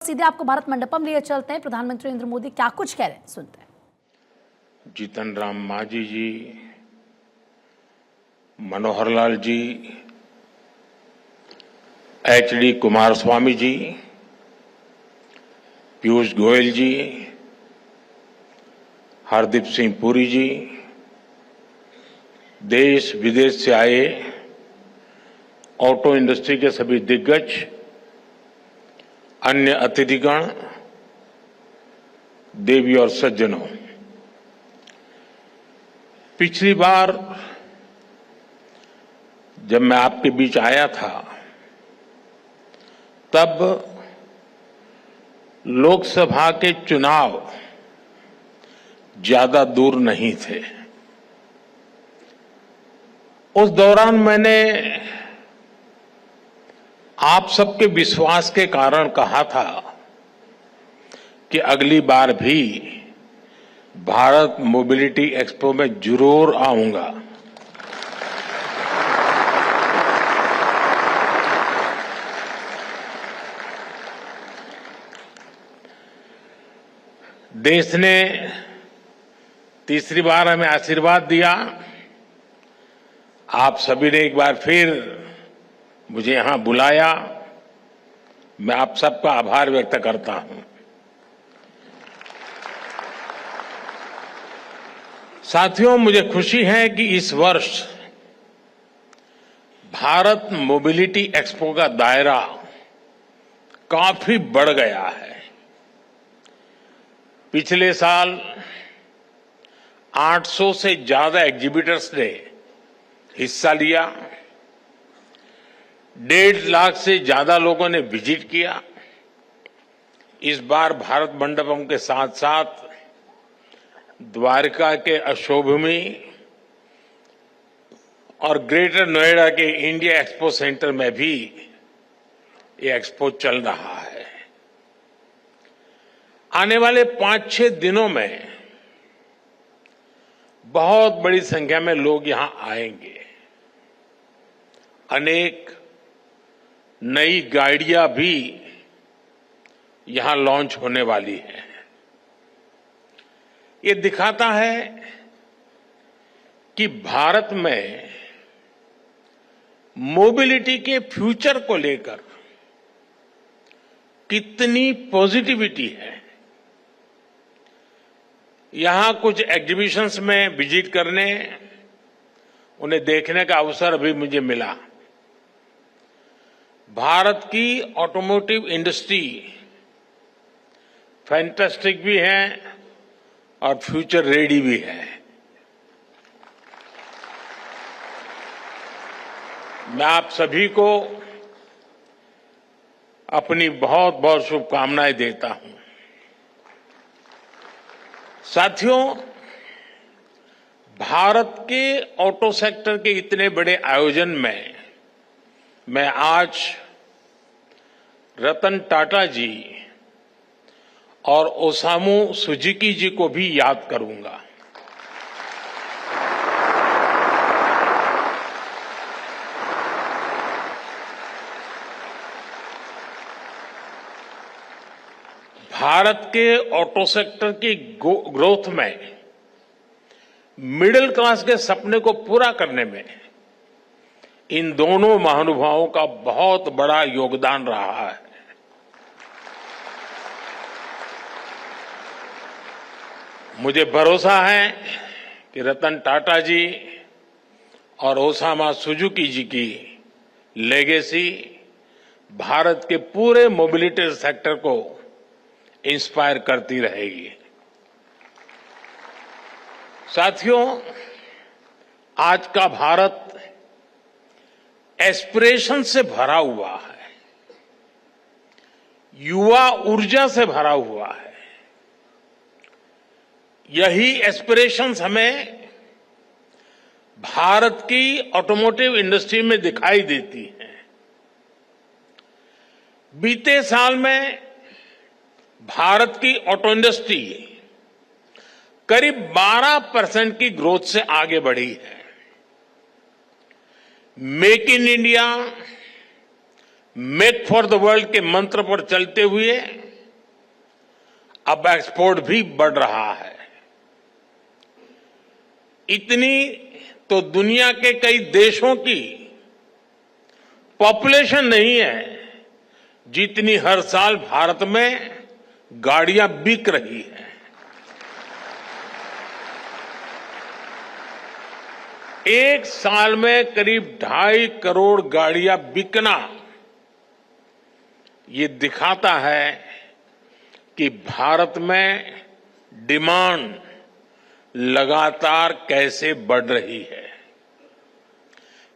सीधे आपको भारत मंडपम लिए चलते हैं। प्रधानमंत्री नरेंद्र मोदी क्या कुछ कह रहे हैं, सुनते हैं। जीतन राम मांझी जी, मनोहर लाल जी, एचडी कुमारस्वामी जी, पीयूष गोयल जी, हरदीप सिंह पुरी जी, देश विदेश से आए ऑटो इंडस्ट्री के सभी दिग्गज, अन्य अतिथिगण, देवी और सज्जनों, पिछली बार जब मैं आपके बीच आया था तब लोकसभा के चुनाव ज्यादा दूर नहीं थे। उस दौरान मैंने आप सबके विश्वास के कारण कहा था कि अगली बार भी भारत मोबिलिटी एक्सपो में जरूर आऊंगा। देश ने तीसरी बार हमें आशीर्वाद दिया। आप सभी ने एक बार फिर मुझे यहां बुलाया। मैं आप सबका आभार व्यक्त करता हूं। साथियों, मुझे खुशी है कि इस वर्ष भारत मोबिलिटी एक्सपो का दायरा काफी बढ़ गया है। पिछले साल 800 से ज्यादा एग्जीबिटर्स ने हिस्सा लिया। 1.5 लाख से ज्यादा लोगों ने विजिट किया। इस बार भारत मंडपम के साथ साथ द्वारका के अशोभूमि और ग्रेटर नोएडा के इंडिया एक्सपो सेंटर में भी ये एक्सपो चल रहा है। आने वाले 5-6 दिनों में बहुत बड़ी संख्या में लोग यहां आएंगे। अनेक नई गाड़ियां भी यहां लॉन्च होने वाली है। ये दिखाता है कि भारत में मोबिलिटी के फ्यूचर को लेकर कितनी पॉजिटिविटी है। यहां कुछ एग्जीबिशंस में विजिट करने, उन्हें देखने का अवसर भी मुझे मिला। भारत की ऑटोमोटिव इंडस्ट्री फैंटास्टिक भी है और फ्यूचर रेडी भी है। मैं आप सभी को अपनी बहुत बहुत शुभकामनाएं देता हूं। साथियों, भारत के ऑटो सेक्टर के इतने बड़े आयोजन में मैं आज रतन टाटा जी और ओसामू सुजुकी जी को भी याद करूंगा। भारत के ऑटो सेक्टर की ग्रोथ में मिडिल क्लास के सपने को पूरा करने में इन दोनों महानुभावों का बहुत बड़ा योगदान रहा है। मुझे भरोसा है कि रतन टाटा जी और ओसामा सुजुकी जी की लेगेसी भारत के पूरे मोबिलिटी सेक्टर को इंस्पायर करती रहेगी। साथियों, आज का भारत एस्पिरेशन से भरा हुआ है, युवा ऊर्जा से भरा हुआ है। यही एस्पिरेशंस हमें भारत की ऑटोमोटिव इंडस्ट्री में दिखाई देती हैं। बीते साल में भारत की ऑटो इंडस्ट्री करीब 12% की ग्रोथ से आगे बढ़ी है। Make in India, make for the world के मंत्र पर चलते हुए अब एक्सपोर्ट भी बढ़ रहा है। इतनी तो दुनिया के कई देशों की पॉपुलेशन नहीं है जितनी हर साल भारत में गाड़ियां बिक रही हैं। एक साल में करीब 2.5 करोड़ गाड़ियां बिकना ये दिखाता है कि भारत में डिमांड लगातार कैसे बढ़ रही है।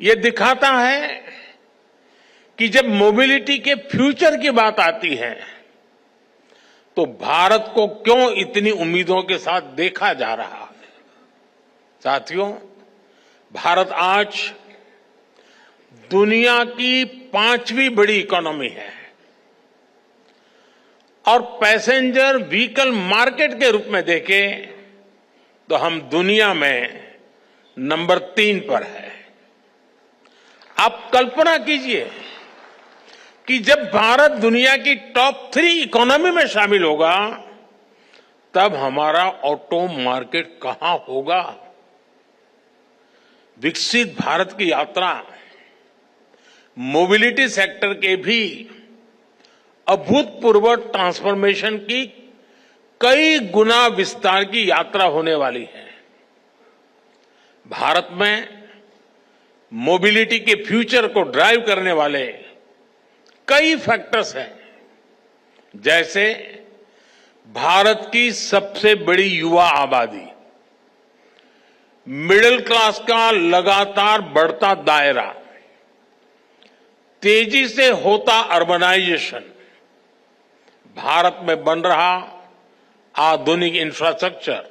ये दिखाता है कि जब मोबिलिटी के फ्यूचर की बात आती है तो भारत को क्यों इतनी उम्मीदों के साथ देखा जा रहा है। साथियों, भारत आज दुनिया की 5वीं बड़ी इकोनॉमी है और पैसेंजर व्हीकल मार्केट के रूप में देखें तो हम दुनिया में नंबर 3 पर है। आप कल्पना कीजिए कि जब भारत दुनिया की टॉप 3 इकोनॉमी में शामिल होगा तब हमारा ऑटो मार्केट कहां होगा। विकसित भारत की यात्रा मोबिलिटी सेक्टर के भी अभूतपूर्व ट्रांसफॉर्मेशन की कई गुना विस्तार की यात्रा होने वाली है। भारत में मोबिलिटी के फ्यूचर को ड्राइव करने वाले कई फैक्टर्स हैं, जैसे भारत की सबसे बड़ी युवा आबादी, मिडिल क्लास का लगातार बढ़ता दायरा, तेजी से होता अर्बनाइजेशन, भारत में बन रहा आधुनिक इंफ्रास्ट्रक्चर,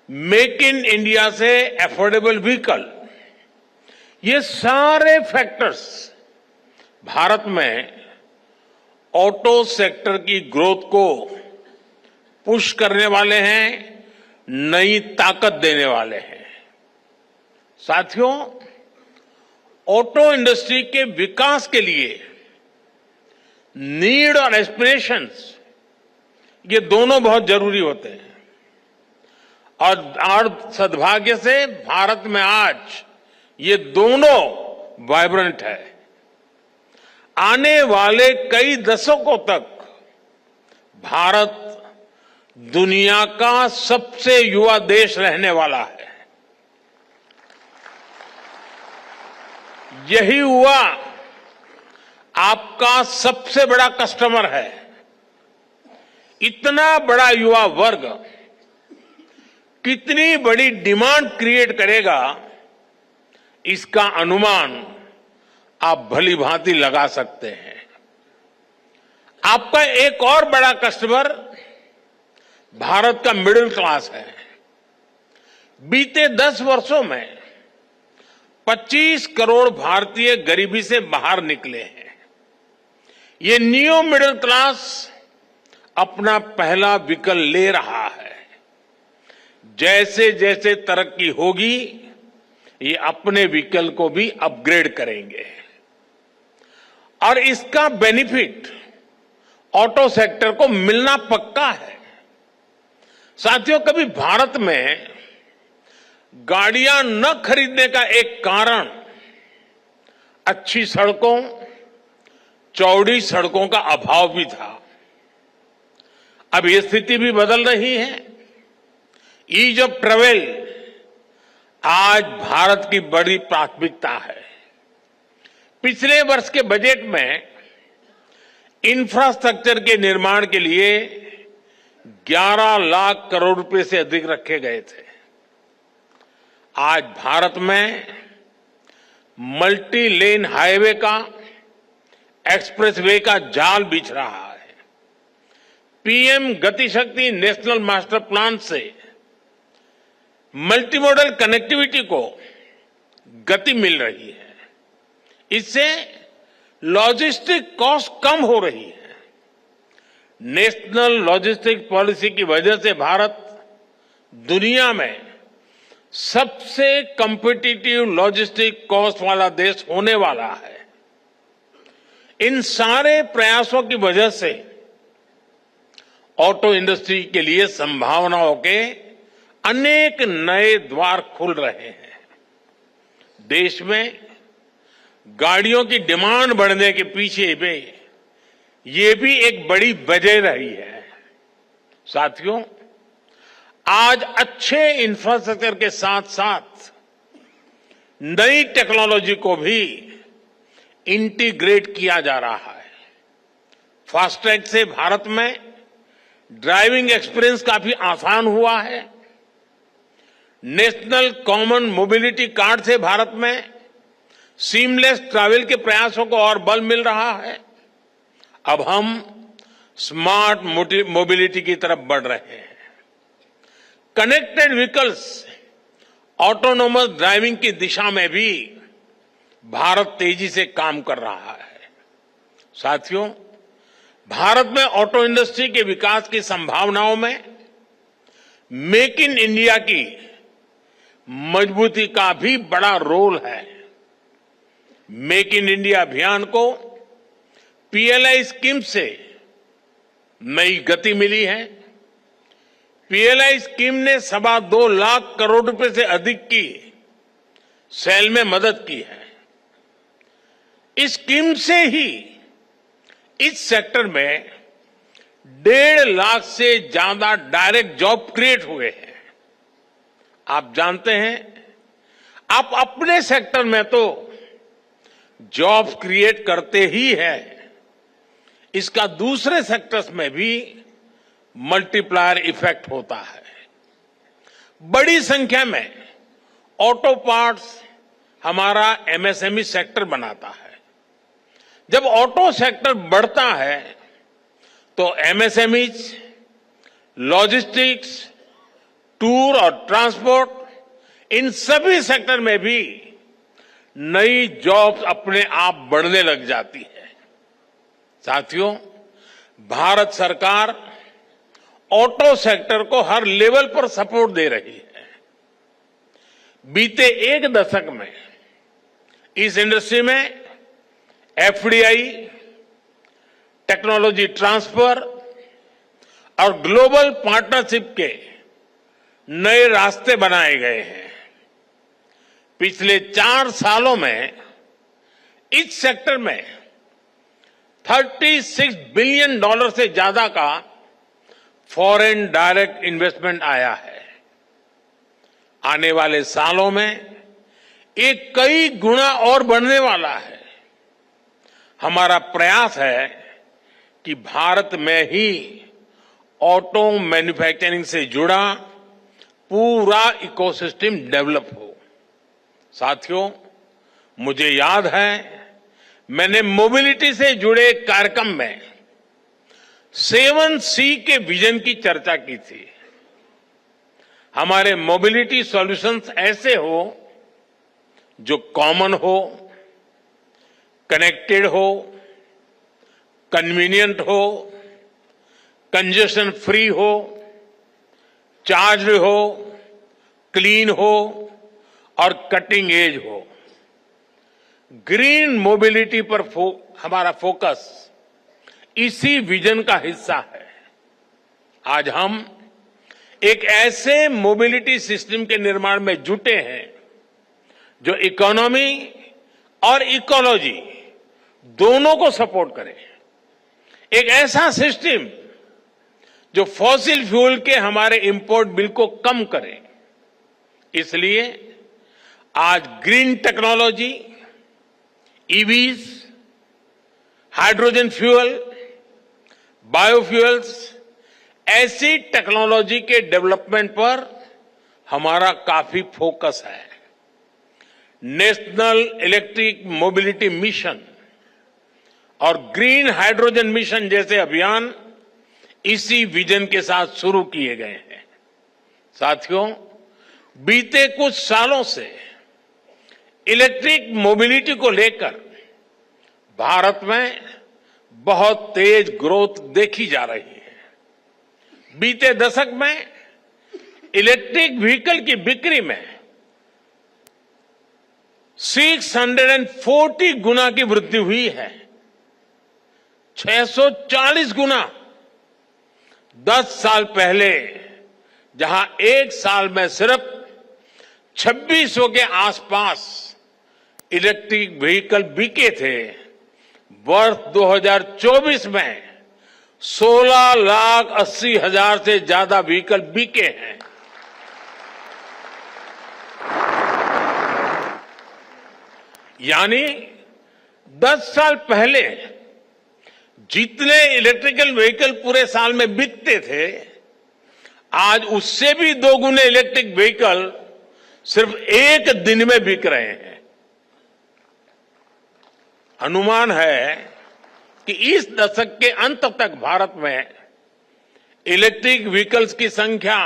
मेक इन इंडिया से अफोर्डेबल व्हीकल, ये सारे फैक्टर्स भारत में ऑटो सेक्टर की ग्रोथ को पुश करने वाले हैं, नई ताकत देने वाले हैं। साथियों, ऑटो इंडस्ट्री के विकास के लिए नीड और एस्पिरेशंस ये दोनों बहुत जरूरी होते हैं और सद्भाग्य से भारत में आज ये दोनों वाइब्रेंट है। आने वाले कई दशकों तक भारत दुनिया का सबसे युवा देश रहने वाला है। यही युवा आपका सबसे बड़ा कस्टमर है। इतना बड़ा युवा वर्ग कितनी बड़ी डिमांड क्रिएट करेगा, इसका अनुमान आप भली भांति लगा सकते हैं। आपका एक और बड़ा कस्टमर भारत का मिडिल क्लास है। बीते 10 वर्षों में 25 करोड़ भारतीय गरीबी से बाहर निकले हैं। ये न्यू मिडिल क्लास अपना पहला व्हीकल ले रहा है। जैसे जैसे तरक्की होगी, ये अपने व्हीकल को भी अपग्रेड करेंगे और इसका बेनिफिट ऑटो सेक्टर को मिलना पक्का है। साथियों, कभी भारत में गाड़ियां न खरीदने का एक कारण अच्छी सड़कों, चौड़ी सड़कों का अभाव भी था। अब ये स्थिति भी बदल रही है। ईज ऑफ ट्रेवल आज भारत की बड़ी प्राथमिकता है। पिछले वर्ष के बजट में इंफ्रास्ट्रक्चर के निर्माण के लिए 11 लाख करोड़ रुपए से अधिक रखे गए थे। आज भारत में मल्टी लेन हाईवे का, एक्सप्रेसवे का जाल बिछ रहा है। पीएम गति शक्ति नेशनल मास्टर प्लान से मल्टीमोडल कनेक्टिविटी को गति मिल रही है। इससे लॉजिस्टिक कॉस्ट कम हो रही है। नेशनल लॉजिस्टिक पॉलिसी की वजह से भारत दुनिया में सबसे कॉम्पिटिटिव लॉजिस्टिक कॉस्ट वाला देश होने वाला है। इन सारे प्रयासों की वजह से ऑटो इंडस्ट्री के लिए संभावनाओं के अनेक नए द्वार खुल रहे हैं। देश में गाड़ियों की डिमांड बढ़ने के पीछे भी ये भी एक बड़ी वजह रही है। साथियों, आज अच्छे इंफ्रास्ट्रक्चर के साथ साथ नई टेक्नोलॉजी को भी इंटीग्रेट किया जा रहा है। फास्टैग से भारत में ड्राइविंग एक्सपीरियंस काफी आसान हुआ है। नेशनल कॉमन मोबिलिटी कार्ड से भारत में सीमलेस ट्रैवल के प्रयासों को और बल मिल रहा है। अब हम स्मार्ट मोबिलिटी की तरफ बढ़ रहे हैं। कनेक्टेड व्हीकल्स, ऑटोनोमस ड्राइविंग की दिशा में भी भारत तेजी से काम कर रहा है। साथियों, भारत में ऑटो इंडस्ट्री के विकास की संभावनाओं में मेक इन इंडिया की मजबूती का भी बड़ा रोल है। मेक इन इंडिया अभियान को पीएलआई स्कीम से नई गति मिली है। पीएलआई स्कीम ने 2.25 लाख करोड़ रुपए से अधिक की सेल में मदद की है। इस स्कीम से ही इस सेक्टर में 1.5 लाख से ज्यादा डायरेक्ट जॉब क्रिएट हुए हैं। आप जानते हैं, आप अपने सेक्टर में तो जॉब्स क्रिएट करते ही हैं, इसका दूसरे सेक्टर्स में भी मल्टीप्लायर इफेक्ट होता है। बड़ी संख्या में ऑटो पार्ट्स हमारा एमएसएमई सेक्टर बनाता है। जब ऑटो सेक्टर बढ़ता है तो एमएसएमईज, लॉजिस्टिक्स, टूर और ट्रांसपोर्ट, इन सभी सेक्टर में भी नई जॉब्स अपने आप बढ़ने लग जाती है। साथियों, भारत सरकार ऑटो सेक्टर को हर लेवल पर सपोर्ट दे रही है। बीते एक दशक में इस इंडस्ट्री में एफडीआई, टेक्नोलॉजी ट्रांसफर और ग्लोबल पार्टनरशिप के नए रास्ते बनाए गए हैं। पिछले 4 सालों में इस सेक्टर में $36 बिलियन से ज्यादा का फॉरेन डायरेक्ट इन्वेस्टमेंट आया है। आने वाले सालों में ये कई गुना और बढ़ने वाला है। हमारा प्रयास है कि भारत में ही ऑटो मैन्युफैक्चरिंग से जुड़ा पूरा इकोसिस्टम डेवलप हो। साथियों, मुझे याद है, मैंने मोबिलिटी से जुड़े कार्यक्रम में 7C के विजन की चर्चा की थी। हमारे मोबिलिटी सॉल्यूशंस ऐसे हो जो कॉमन हो, कनेक्टेड हो, कन्वीनियंट हो, कंजेशन फ्री हो, चार्ज हो, क्लीन हो और कटिंग एज हो। ग्रीन मोबिलिटी पर हमारा फोकस इसी विजन का हिस्सा है। आज हम एक ऐसे मोबिलिटी सिस्टम के निर्माण में जुटे हैं जो इकोनॉमी और इकोलॉजी दोनों को सपोर्ट करे। एक ऐसा सिस्टम जो फॉसिल फ्यूल के हमारे इंपोर्ट बिल को कम करे। इसलिए आज green technology, EVs, hydrogen fuel, biofuels, ऐसी टेक्नोलॉजी के डेवलपमेंट पर हमारा काफी फोकस है। नेशनल इलेक्ट्रिक मोबिलिटी मिशन और ग्रीन हाइड्रोजन मिशन जैसे अभियान इसी विजन के साथ शुरू किए गए हैं। साथियों, बीते कुछ सालों से इलेक्ट्रिक मोबिलिटी को लेकर भारत में बहुत तेज ग्रोथ देखी जा रही है। बीते दशक में इलेक्ट्रिक व्हीकल की बिक्री में 640 गुना की वृद्धि हुई है। 640 गुना। 10 साल पहले जहां एक साल में सिर्फ 2600 के आसपास इलेक्ट्रिक व्हीकल बिके थे, वर्ष 2024 में 16,80,000 से ज्यादा व्हीकल बिके हैं। यानी 10 साल पहले जितने इलेक्ट्रिकल व्हीकल पूरे साल में बिकते थे, आज उससे भी दोगुने इलेक्ट्रिक व्हीकल सिर्फ एक दिन में बिक रहे हैं। अनुमान है कि इस दशक के अंत तक भारत में इलेक्ट्रिक व्हीकल्स की संख्या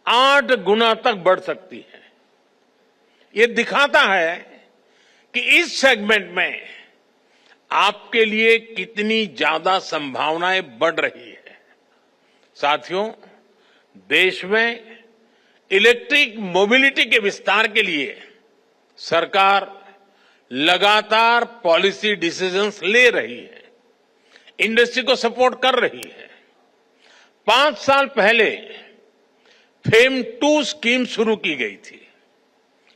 8 गुना तक बढ़ सकती है। ये दिखाता है कि इस सेगमेंट में आपके लिए कितनी ज्यादा संभावनाएं बढ़ रही है। साथियों, देश में इलेक्ट्रिक मोबिलिटी के विस्तार के लिए सरकार लगातार पॉलिसी डिसीजंस ले रही है, इंडस्ट्री को सपोर्ट कर रही है। 5 साल पहले फेम 2 स्कीम शुरू की गई थी।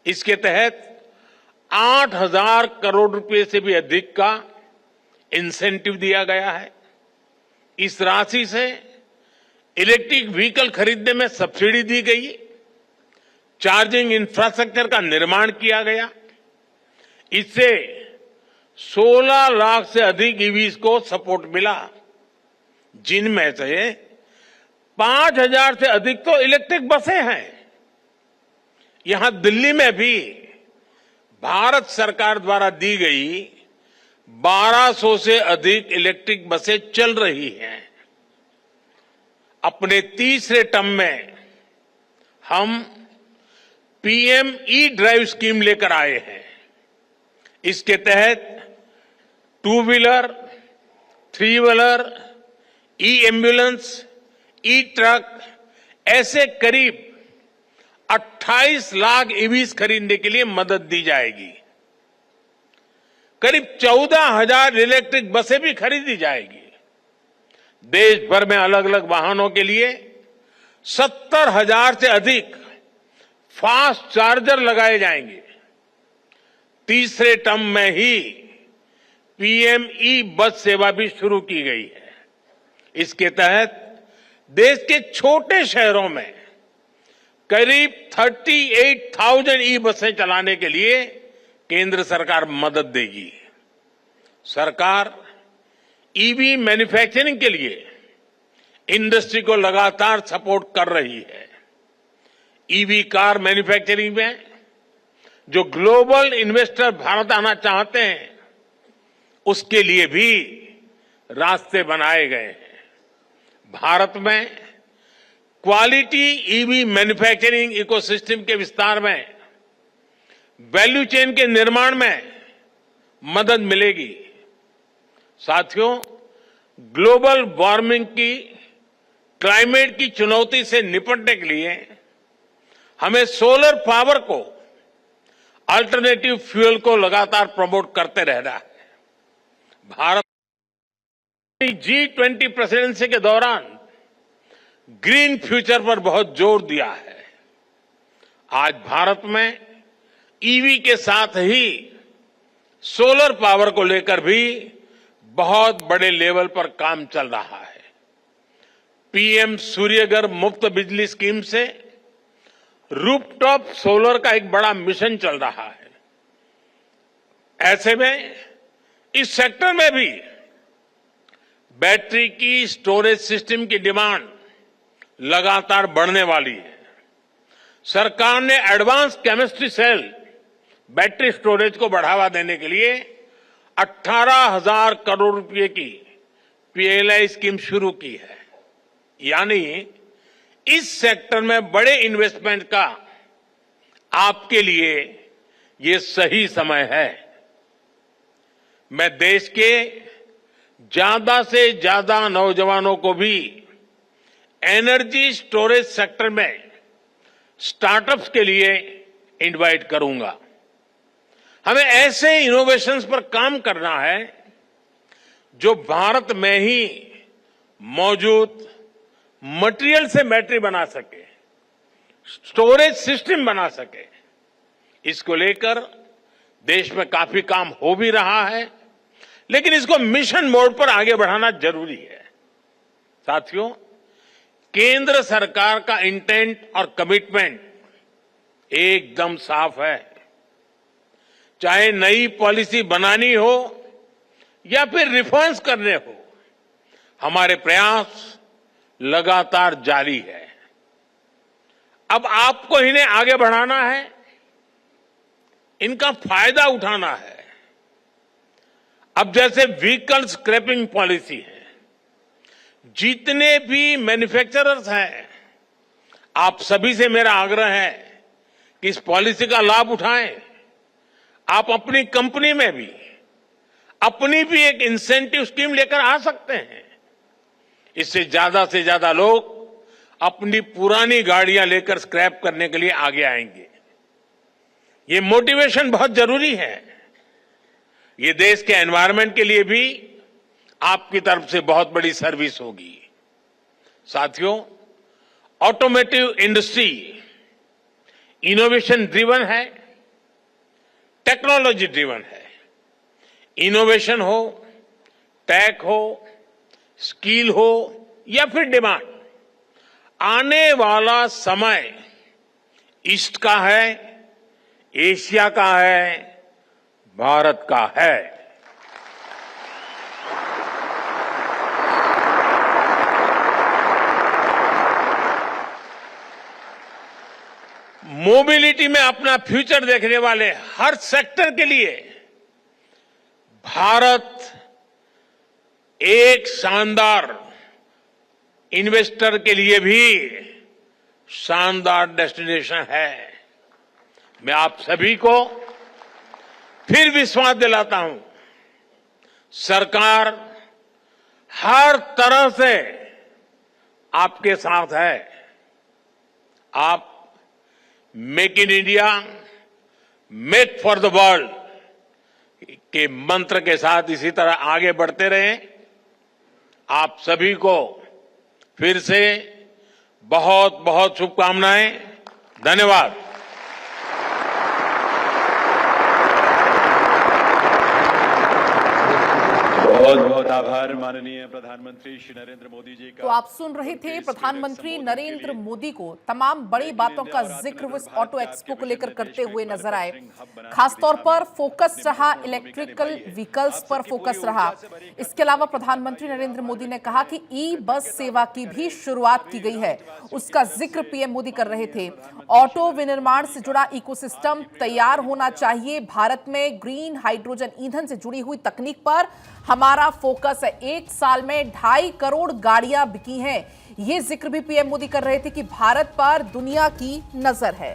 इसके तहत 8,000 करोड़ रुपए से भी अधिक का इंसेंटिव दिया गया है। इस राशि से इलेक्ट्रिक व्हीकल खरीदने में सब्सिडी दी गई, चार्जिंग इंफ्रास्ट्रक्चर का निर्माण किया गया। इससे 16 लाख से अधिक ईवीज को सपोर्ट मिला, जिनमें से 5,000 से अधिक तो इलेक्ट्रिक बसें हैं। यहां दिल्ली में भी भारत सरकार द्वारा दी गई 1200 से अधिक इलेक्ट्रिक बसें चल रही हैं। अपने तीसरे टर्म में हम पीएम ई ड्राइव स्कीम लेकर आए हैं। इसके तहत 2 व्हीलर, 3 व्हीलर, ई एम्बुलेंस, ई ट्रक ऐसे करीब 28 लाख ईवीज खरीदने के लिए मदद दी जाएगी। करीब 14,000 इलेक्ट्रिक बसें भी खरीदी जाएगी। देश भर में अलग अलग वाहनों के लिए 70,000 से अधिक फास्ट चार्जर लगाए जाएंगे। तीसरे टर्म में ही पीएम ई बस सेवा भी शुरू की गई है। इसके तहत देश के छोटे शहरों में करीब 38,000 ई बसें चलाने के लिए केंद्र सरकार मदद देगी। सरकार ईवी मैन्युफैक्चरिंग के लिए इंडस्ट्री को लगातार सपोर्ट कर रही है। ईवी कार मैन्युफैक्चरिंग में जो ग्लोबल इन्वेस्टर भारत आना चाहते हैं, उसके लिए भी रास्ते बनाए गए हैं। भारत में क्वालिटी ईवी मैन्युफैक्चरिंग इकोसिस्टम के विस्तार में, वैल्यू चेन के निर्माण में मदद मिलेगी। साथियों, ग्लोबल वार्मिंग की, क्लाइमेट की चुनौती से निपटने के लिए हमें सोलर पावर को, अल्टरनेटिव फ्यूल को लगातार प्रमोट करते रहना है। भारत G20 प्रेसिडेंसी के दौरान ग्रीन फ्यूचर पर बहुत जोर दिया है। आज भारत में ईवी के साथ ही सोलर पावर को लेकर भी बहुत बड़े लेवल पर काम चल रहा है। पीएम सूर्यघर मुफ्त बिजली स्कीम से रूफटॉप सोलर का एक बड़ा मिशन चल रहा है। ऐसे में इस सेक्टर में भी बैटरी की स्टोरेज सिस्टम की डिमांड लगातार बढ़ने वाली है। सरकार ने advance chemistry cell battery storage को बढ़ावा देने के लिए 18,000 करोड़ रुपए की पीएलआई स्कीम शुरू की है। यानी इस सेक्टर में बड़े इन्वेस्टमेंट का आपके लिए ये सही समय है। मैं देश के ज्यादा से ज्यादा नौजवानों को भी एनर्जी स्टोरेज सेक्टर में स्टार्टअप्स के लिए इनवाइट करूंगा। हमें ऐसे इनोवेशंस पर काम करना है जो भारत में ही मौजूद मटेरियल से बैटरी बना सके, स्टोरेज सिस्टम बना सके, इसको लेकर देश में काफी काम हो भी रहा है, लेकिन इसको मिशन मोड पर आगे बढ़ाना जरूरी है। साथियों, केंद्र सरकार का इंटेंट और कमिटमेंट एकदम साफ है। चाहे नई पॉलिसी बनानी हो या फिर रिफॉर्म्स करने हो, हमारे प्रयास लगातार जारी है। अब आपको इन्हें आगे बढ़ाना है, इनका फायदा उठाना है। अब जैसे व्हीकल स्क्रैपिंग पॉलिसी है, जितने भी मैन्युफैक्चरर्स हैं, आप सभी से मेरा आग्रह है कि इस पॉलिसी का लाभ उठाएं। आप अपनी कंपनी में भी अपनी भी एक इंसेंटिव स्कीम लेकर आ सकते हैं। इससे ज्यादा लोग अपनी पुरानी गाड़ियां लेकर स्क्रैप करने के लिए आगे आएंगे। ये मोटिवेशन बहुत जरूरी है। ये देश के एनवायरनमेंट के लिए भी आपकी तरफ से बहुत बड़ी सर्विस होगी। साथियों, ऑटोमोटिव इंडस्ट्री इनोवेशन ड्रिवन है, टेक्नोलॉजी ड्रिवन है। इनोवेशन हो, टेक हो, स्किल हो या फिर डिमांड, आने वाला समय ईस्ट का है, एशिया का है, भारत का है। मोबिलिटी में अपना फ्यूचर देखने वाले हर सेक्टर के लिए भारत एक शानदार इन्वेस्टर के लिए भी शानदार डेस्टिनेशन है। मैं आप सभी को फिर विश्वास दिलाता हूं, सरकार हर तरह से आपके साथ है। आप make in India, make for the world के मंत्र के साथ इसी तरह आगे बढ़ते रहें। आप सभी को फिर से बहुत बहुत शुभकामनाएं। धन्यवाद। बहुत बहुत आभार माननीय प्रधानमंत्री श्री नरेंद्र मोदी जी का। तो आप सुन रहे थे प्रधानमंत्री नरेंद्र मोदी को तमाम बड़ी बातों का जिक्र इस ऑटो एक्सपो को लेकर करते हुए नजर आए। खासतौर पर फोकस रहा इलेक्ट्रिकल व्हीकल्स पर फोकस रहा। इसके अलावा प्रधानमंत्री नरेंद्र मोदी ने कहा कि ई बस सेवा की भी शुरुआत की गई है, उसका जिक्र पीएम मोदी कर रहे थे। ऑटो विनिर्माण से जुड़ा इकोसिस्टम तैयार होना चाहिए। भारत में ग्रीन हाइड्रोजन ईंधन से जुड़ी हुई तकनीक पर हमारा फोकस है। 1 साल में 2.5 करोड़ गाड़ियां बिकी हैं। ये जिक्र भी पीएम मोदी कर रहे थे कि भारत पर दुनिया की नजर है।